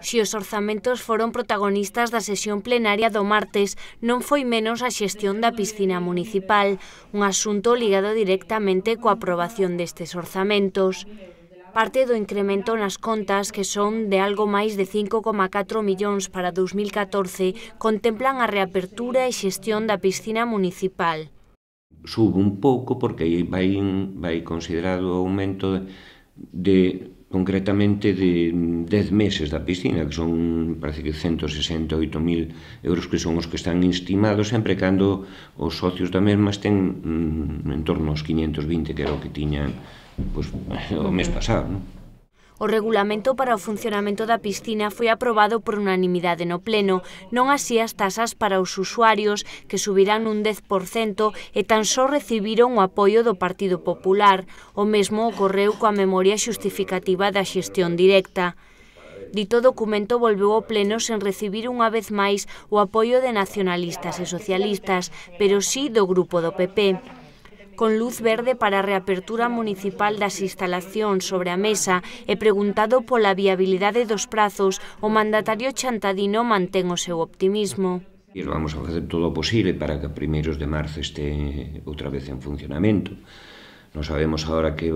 Se os orzamentos foron protagonistas da sesión plenaria do martes, non foi menos a xestión da piscina municipal, un asunto ligado directamente coa aprobación destes orzamentos. Parte do incremento nas contas, que son de algo máis de 5,4 millóns para 2014, contemplan a reapertura e xestión da piscina municipal. Sube un pouco porque vai considerado o aumento concretamente de 10 meses da piscina, que son, parece que 168.000 euros, que son os que están estimados, sempre cando os socios da mesma estén en torno aos 520, que era o que tiñan o mes pasado, non? O regulamento para o funcionamento da piscina foi aprobado por unanimidade no Pleno, non así as tasas para os usuarios, que subirán un 10% e tan só recibiron o apoio do Partido Popular. O mesmo ocorreu coa memoria xustificativa da xestión directa. Dito documento volveu ao Pleno sen recibir unha vez máis o apoio de nacionalistas e socialistas, pero sí do grupo do PP. Con luz verde para a reapertura municipal das instalacións sobre a mesa e preguntado pola viabilidade dos prazos, o mandatario chantadino mantén o seu optimismo. Vamos a facer todo o posible para que a primeiros de marzo este outra vez en funcionamento. Non sabemos agora que,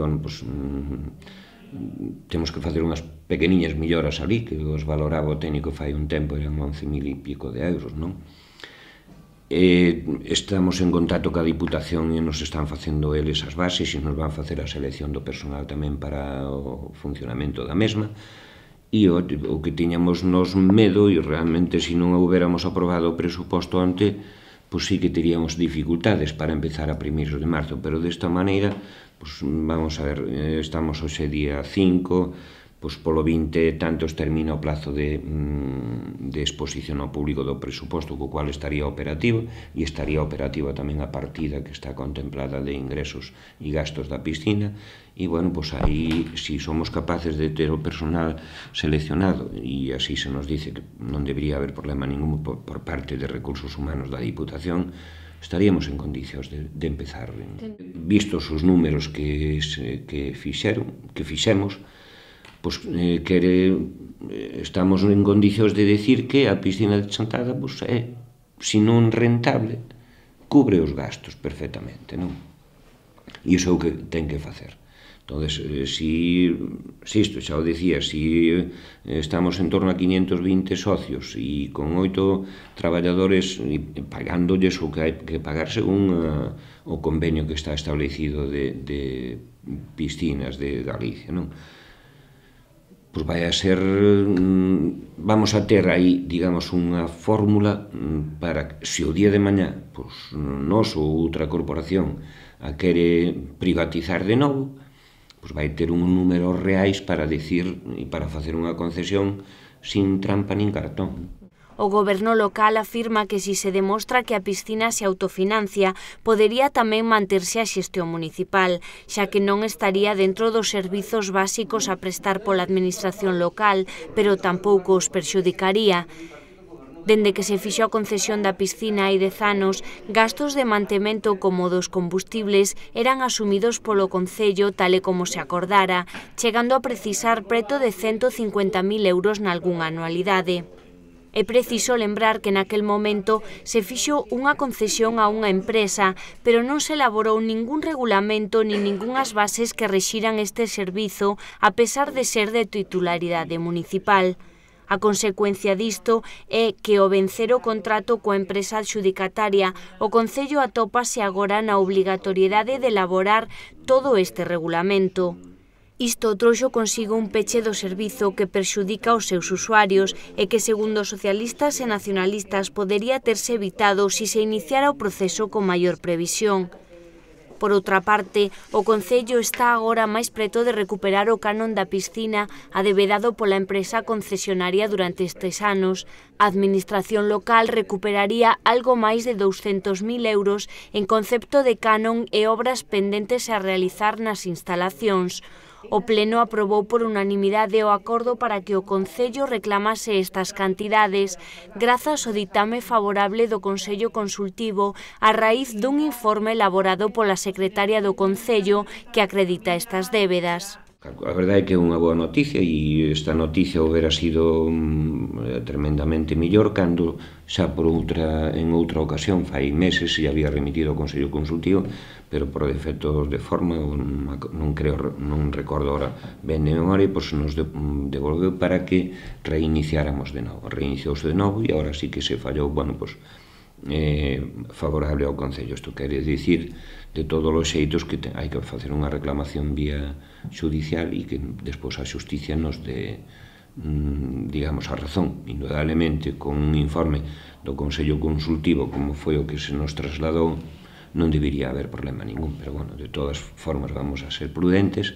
temos que facer unhas pequeniñas melloras ali, que os valoraba o técnico fai un tempo, eran 11.000 e pico de euros, non? Estamos en contacto ca Diputación e nos están facendo eles as bases e nos van facer a selección do personal tamén para o funcionamento da mesma, e o que tiñamos nos medo, e realmente se non houbéramos aprobado o presuposto onte, pois sí que teríamos dificultades para empezar a primeiros de marzo, pero desta maneira, vamos a ver, estamos hoxe día 5, polo 20 tantos termina o plazo de exposición ao público do presuposto, co cual estaría operativo, e estaría operativa tamén a partida que está contemplada de ingresos e gastos da piscina, e, aí, se somos capaces de ter o personal seleccionado, e así se nos dice que non debería haber problema ningún por parte de recursos humanos da Diputación, estaríamos en condicións de empezar. Vistos os números que fixemos, estamos en condicións de decir que a piscina de Chantada é, se non rentable, cubre os gastos perfectamente, non? E iso é o que ten que facer. Entón, se isto, xa o decía, se estamos en torno a 520 socios e con 8 traballadores pagándoles o que hai que pagar según o convenio que está establecido de piscinas de Galicia, non? Vamos a ter aí, digamos, unha fórmula para que, se o día de mañá nós ou outra corporación a quere privatizar de novo, vai ter un número reais para decir e para facer unha concesión sin trampa nin cartón. O goberno local afirma que se demostra que a piscina se autofinancia, podería tamén manterse a xestión municipal, xa que non estaría dentro dos servizos básicos a prestar pola administración local, pero tampouco os perxudicaría. Dende que se fixo a concesión da piscina hai 10 anos, gastos de mantemento como dos combustibles eran asumidos polo Concello tal e como se acordara, chegando a precisar preto de 150.000 euros nalgunha anualidade. É preciso lembrar que naquel momento se fixo unha concesión a unha empresa, pero non se elaborou ningún regulamento nin ningunhas bases que rexiran este servizo, a pesar de ser de titularidade municipal. A consecuencia disto é que ao vencer o contrato coa empresa adxudicataria, o Concello atópase agora na obrigatoriedade de elaborar todo este regulamento. Isto trouxo consigo un peche do servizo que perxudica aos seus usuarios e que, segundo os socialistas e nacionalistas, podería terse evitado se se iniciara o proceso con maior previsión. Por outra parte, o Concello está agora máis preto de recuperar o canon da piscina adebedado pola empresa concesionaria durante estes anos. A administración local recuperaría algo máis de 200.000 euros en concepto de canon e obras pendentes a realizar nas instalacións. O Pleno aprobou por unanimidade o acordo para que o Concello reclamase estas cantidades, grazas ao ditame favorable do Consello Consultivo a raíz dun informe elaborado pola secretaria do Concello que acredita estas débedas. A verdade é que é unha boa noticia e esta noticia houbera sido tremendamente mellor cando xa en outra ocasión, fai meses, se había remitido ao Consello Consultivo, pero por defectos de forma, non recordo ahora ben de memoria, pois nos devolveu para que reiniciáramos de novo. Reiniciouse de novo e agora sí que se fallou, bueno, pois favorable ao Concello. Isto quere dicir de todos os xeitos que hai que facer unha reclamación vía judicial e que despois a xusticia nos dé, digamos, a razón. Indudablemente, con un informe do Consello Consultivo como foi o que se nos trasladou, non debería haber problema ningún, pero bueno, de todas formas vamos a ser prudentes